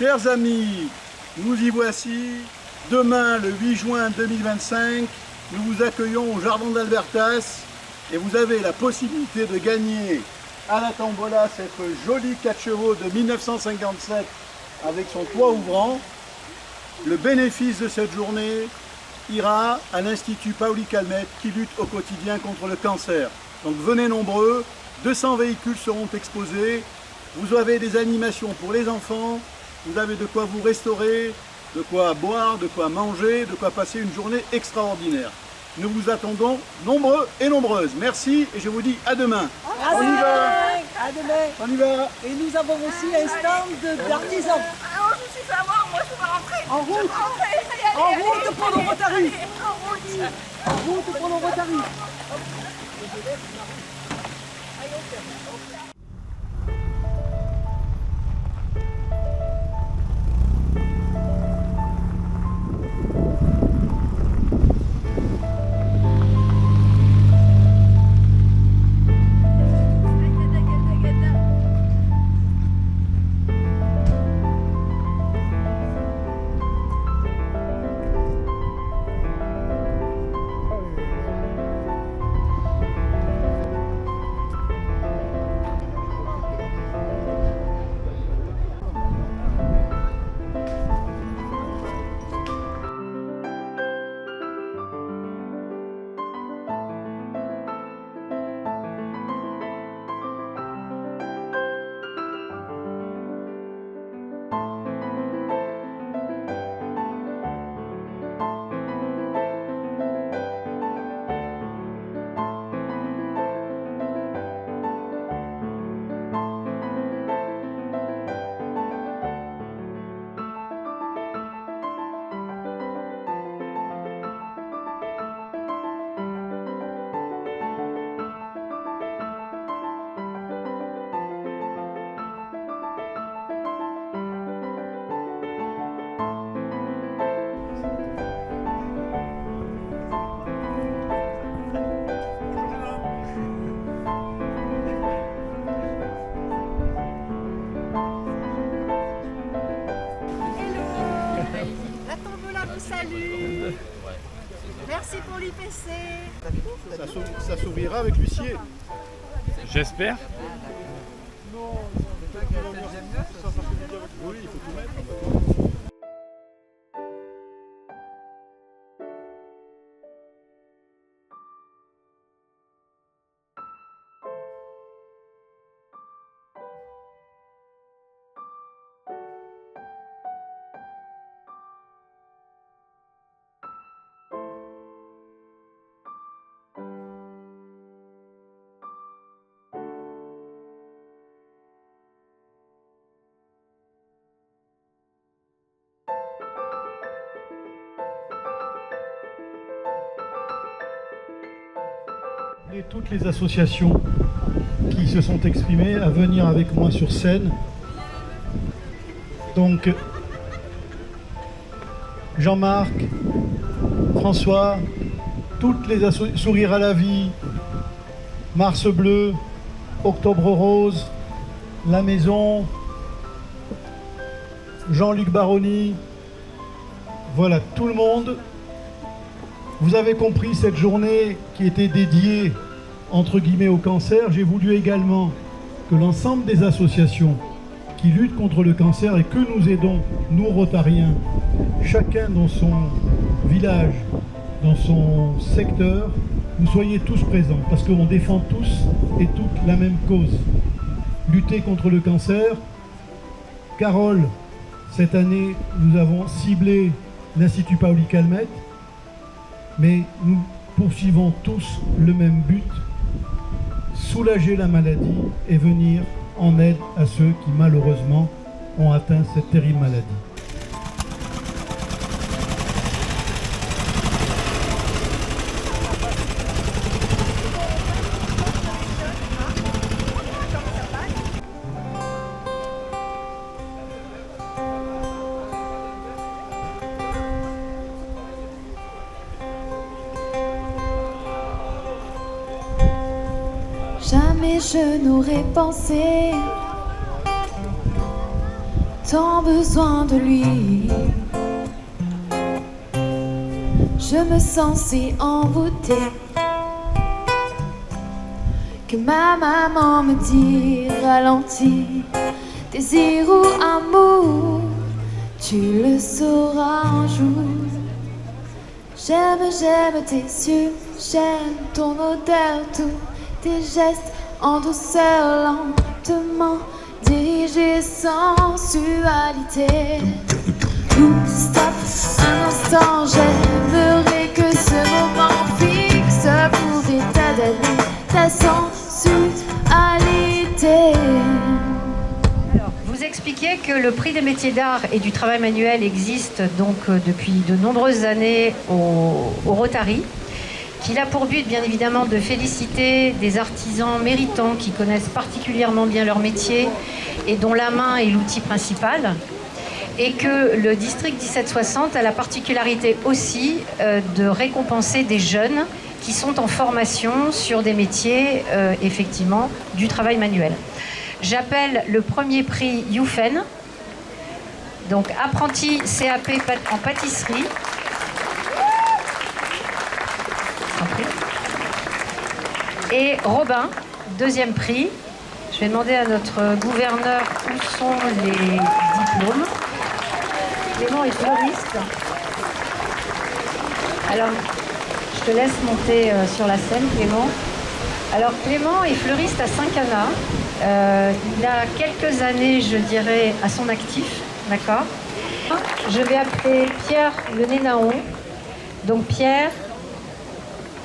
Chers amis, nous y voici. Demain, le 8 juin 2025, nous vous accueillons au Jardin d'Albertas et vous avez la possibilité de gagner à la tombola cette jolie 4 chevaux de 1957 avec son toit ouvrant. Le bénéfice de cette journée ira à l'Institut Paoli Calmettes qui lutte au quotidien contre le cancer. Donc venez nombreux, 200 véhicules seront exposés, vous avez des animations pour les enfants, vous avez de quoi vous restaurer, de quoi boire, de quoi manger, de quoi passer une journée extraordinaire. Nous vous attendons nombreux et nombreuses. Merci et je vous dis à demain. On y va. À demain. On y va. Et nous avons aussi un stand d'artisans. Alors je me suis fait avoir, moi je peux rentrer. En route. Rentrer. En route pour nos Rotaries. En route. En route pour nos Rotaries. Salut. Merci pour l'IPC. Ça s'ouvrira avec l'huissier. J'espère. Oui, il faut tout mettre. Et toutes les associations qui se sont exprimées à venir avec moi sur scène. Donc Jean-Marc, François, toutes les associations, Sourire à la vie, Mars Bleu, Octobre Rose, La Maison, Jean-Luc Baroni, voilà, tout le monde. Vous avez compris cette journée qui était dédiée, entre guillemets, au cancer. J'ai voulu également que l'ensemble des associations qui luttent contre le cancer et que nous aidons, nous Rotariens, chacun dans son village, dans son secteur, vous soyez tous présents parce qu'on défend tous et toutes la même cause. Lutter contre le cancer. Carole, cette année, nous avons ciblé l'Institut Paoli Calmettes. Mais nous poursuivons tous le même but, soulager la maladie et venir en aide à ceux qui malheureusement ont atteint cette terrible maladie. Jamais je n'aurais pensé tant besoin de lui. Je me sens si envoûtée que ma maman me dit ralentis, désir ou amour, tu le sauras un jour. J'aime tes yeux, j'aime ton odeur, tous tes gestes en douceur, lentement dirigés, sensualité. Stop, un instant, j'aimerais que ce moment fixe pour t'étaler ta sensualité. Vous expliquez que le prix des métiers d'art et du travail manuel existe donc depuis de nombreuses années au Rotary, qu'il a pour but bien évidemment de féliciter des artisans méritants qui connaissent particulièrement bien leur métier et dont la main est l'outil principal, et que le district 1760 a la particularité aussi de récompenser des jeunes qui sont en formation sur des métiers effectivement du travail manuel. J'appelle le premier prix Youfen, donc apprenti CAP en pâtisserie. Et Robin, deuxième prix. Je vais demander à notre gouverneur où sont les diplômes. Clément est fleuriste. Alors, je te laisse monter sur la scène, Clément. Alors, Clément est fleuriste à Saint-Cana. Il a quelques années, je dirais, à son actif, d'accord ? Je vais appeler Pierre Le Nénaon. Donc, Pierre,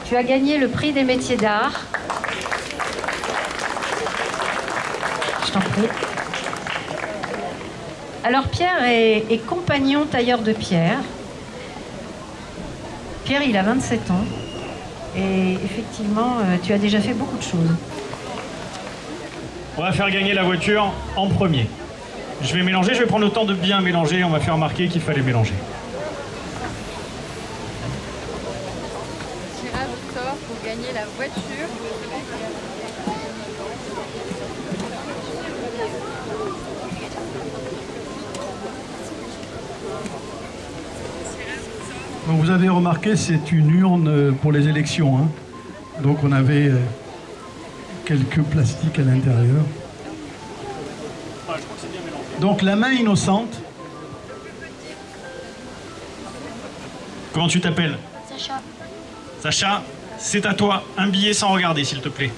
tu as gagné le prix des métiers d'art. Je t'en prie. Alors Pierre est compagnon tailleur de pierre. Pierre, il a 27 ans. Et effectivement, tu as déjà fait beaucoup de choses. On va faire gagner la voiture en premier. Je vais mélanger, je vais prendre le temps de bien mélanger. On m'a fait remarquer qu'il fallait mélanger. Tirage au sort pour gagner la voiture. Donc vous avez remarqué, c'est une urne pour les élections, hein. Donc on avait quelques plastiques à l'intérieur. Donc la main innocente. Comment tu t'appelles? Sacha. Sacha, c'est à toi. Un billet sans regarder, s'il te plaît.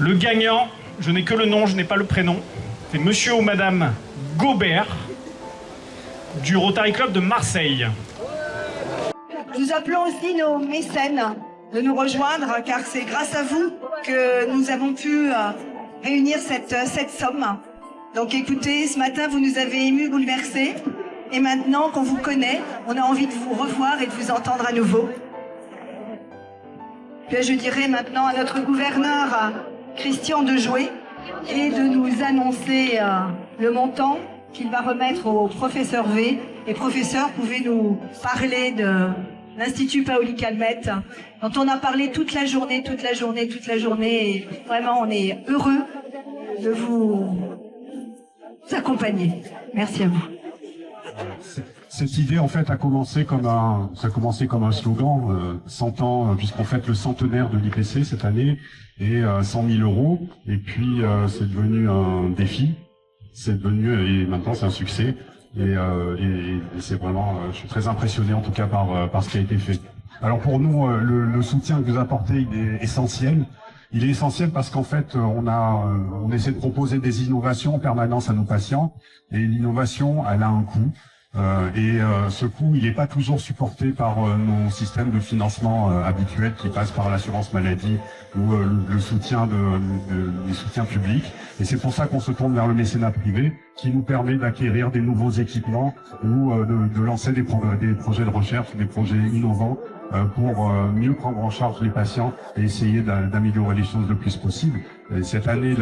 Le gagnant, je n'ai que le nom, je n'ai pas le prénom. C'est monsieur ou madame Gobert du Rotary Club de Marseille. Nous appelons aussi nos mécènes de nous rejoindre, car c'est grâce à vous que nous avons pu réunir cette somme. Donc écoutez, ce matin vous nous avez émus, bouleversés, et maintenant qu'on vous connaît, on a envie de vous revoir et de vous entendre à nouveau. Puis je dirais maintenant à notre gouverneur Christian de jouer et de nous annoncer le montant qu'il va remettre au professeur V. Et professeur, pouvez nous parler de l'Institut Paoli Calmette, dont on a parlé toute la journée, et vraiment on est heureux de vous accompagner. Merci à vous. Cette idée en fait a commencé comme un slogan, 100 ans, puisqu'on fête le centenaire de l'IPC cette année, et 100 000 euros, et puis c'est devenu un défi, et maintenant c'est un succès, et c'est vraiment, je suis très impressionné en tout cas par ce qui a été fait. Alors pour nous, le soutien que vous apportez, il est essentiel. Il est essentiel parce qu'en fait, on essaie de proposer des innovations en permanence à nos patients, et l'innovation, elle a un coût. Ce coût, il n'est pas toujours supporté par nos systèmes de financement habituels qui passent par l'assurance maladie ou le soutien des soutiens publics. Et c'est pour ça qu'on se tourne vers le mécénat privé, qui nous permet d'acquérir des nouveaux équipements ou de lancer des projets de recherche, des projets innovants pour mieux prendre en charge les patients et essayer d'améliorer les choses le plus possible. Et cette année,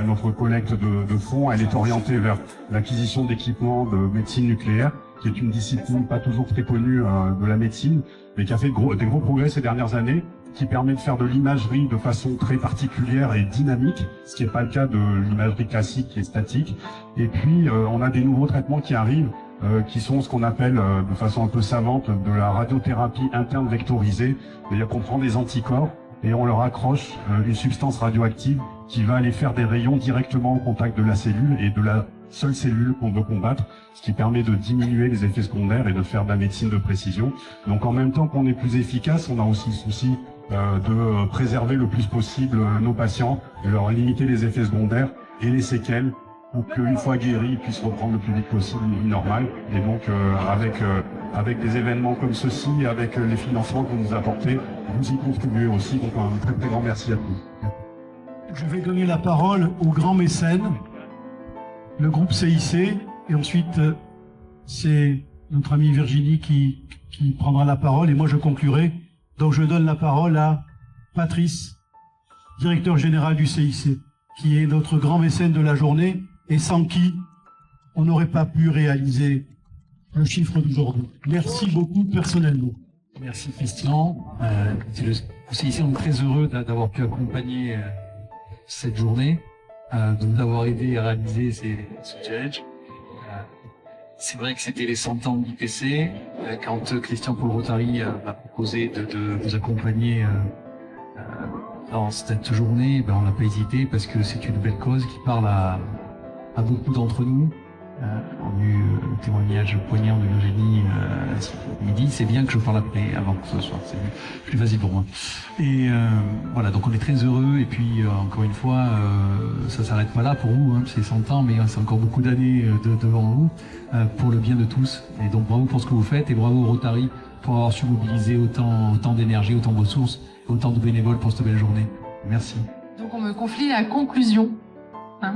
notre collecte de fonds, elle est orientée vers l'acquisition d'équipements de médecine nucléaire qui est une discipline pas toujours très connue de la médecine, mais qui a fait des gros progrès ces dernières années, qui permet de faire de l'imagerie de façon très particulière et dynamique, ce qui n'est pas le cas de l'imagerie classique qui est statique. Et puis, on a des nouveaux traitements qui arrivent, qui sont ce qu'on appelle de façon un peu savante de la radiothérapie interne vectorisée, c'est-à-dire qu'on prend des anticorps et on leur accroche une substance radioactive qui va aller faire des rayons directement au contact de la cellule et de la seule cellule qu'on veut combattre, ce qui permet de diminuer les effets secondaires et de faire de la médecine de précision. Donc en même temps qu'on est plus efficace, on a aussi le souci de préserver le plus possible nos patients, de leur limiter les effets secondaires et les séquelles, pour qu'une fois guéris, ils puissent reprendre le plus vite possible une vie normale. Et donc avec des événements comme ceci, avec les financements que vous nous apportez, vous y contribuez aussi. Donc un très très grand merci à tous. Je vais donner la parole au grand mécène, le groupe CIC, et ensuite c'est notre amie Virginie qui prendra la parole, et moi je conclurai. Donc je donne la parole à Patrice, directeur général du CIC, qui est notre grand mécène de la journée, et sans qui on n'aurait pas pu réaliser le chiffre d'aujourd'hui. Merci beaucoup personnellement. Merci Christian. Le CIC, on est très heureux d'avoir pu accompagner cette journée, de nous avoir aidé à réaliser ce challenge. C'est vrai que c'était les 100 ans de l'IPC. Quand Christian Paul Rotary m'a proposé de vous accompagner dans cette journée, on n'a pas hésité parce que c'est une belle cause qui parle à beaucoup d'entre nous. On a eu le témoignage poignant de Virginie midi. C'est bien que je parle après, avant que ce soit. C'est plus facile pour moi. Et voilà, donc on est très heureux. Et puis encore une fois, ça s'arrête pas là pour vous. Hein, c'est 100 ans, mais c'est encore beaucoup d'années devant vous pour le bien de tous. Et donc bravo pour ce que vous faites et bravo au Rotary pour avoir su mobiliser autant d'énergie, autant de ressources, autant de bénévoles pour cette belle journée. Merci. Donc on me confie la conclusion. Hein,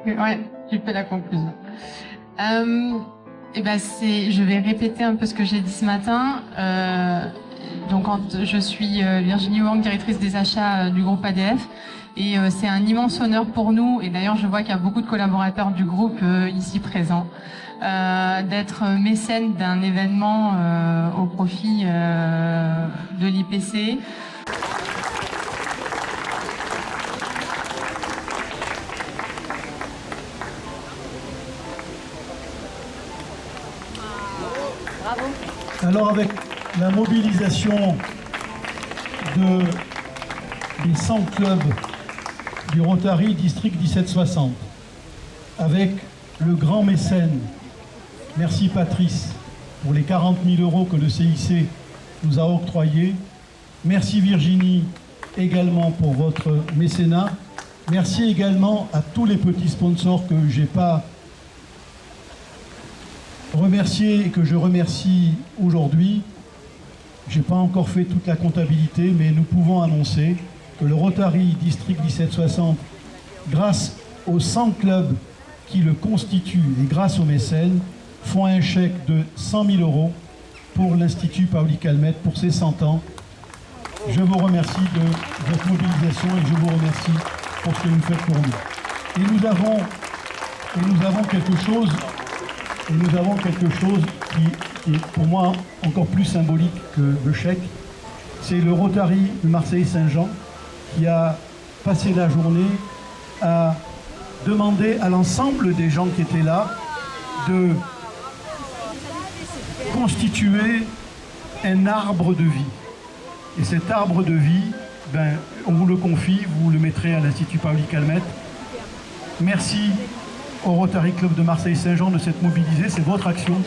ouais, tu fais la conclusion. Je vais répéter un peu ce que j'ai dit ce matin. Donc, je suis Virginie Wang, directrice des achats du groupe ADF, et c'est un immense honneur pour nous. Et d'ailleurs, je vois qu'il y a beaucoup de collaborateurs du groupe ici présents, d'être mécène d'un événement au profit de l'IPC. Alors avec la mobilisation des 100 clubs du Rotary District 1760, avec le grand mécène, merci Patrice pour les 40 000 € que le CIC nous a octroyés, merci Virginie également pour votre mécénat, merci également à tous les petits sponsors que j'ai pas remercier et que je remercie aujourd'hui. Je n'ai pas encore fait toute la comptabilité, mais nous pouvons annoncer que le Rotary District 1760, grâce aux 100 clubs qui le constituent et grâce aux mécènes, font un chèque de 100 000 € pour l'Institut Paoli Calmette pour ses 100 ans. Je vous remercie de votre mobilisation et je vous remercie pour ce que vous faites pour nous. Et nous avons quelque chose qui est pour moi encore plus symbolique que le chèque. C'est le Rotary de Marseille-Saint-Jean qui a passé la journée à demander à l'ensemble des gens qui étaient là de constituer un arbre de vie. Et cet arbre de vie, on vous le confie, vous le mettrez à l'Institut Paoli Calmette. Merci au Rotary Club de Marseille-Saint-Jean de s'être mobilisé, c'est votre action.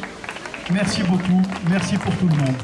Merci beaucoup, merci pour tout le monde.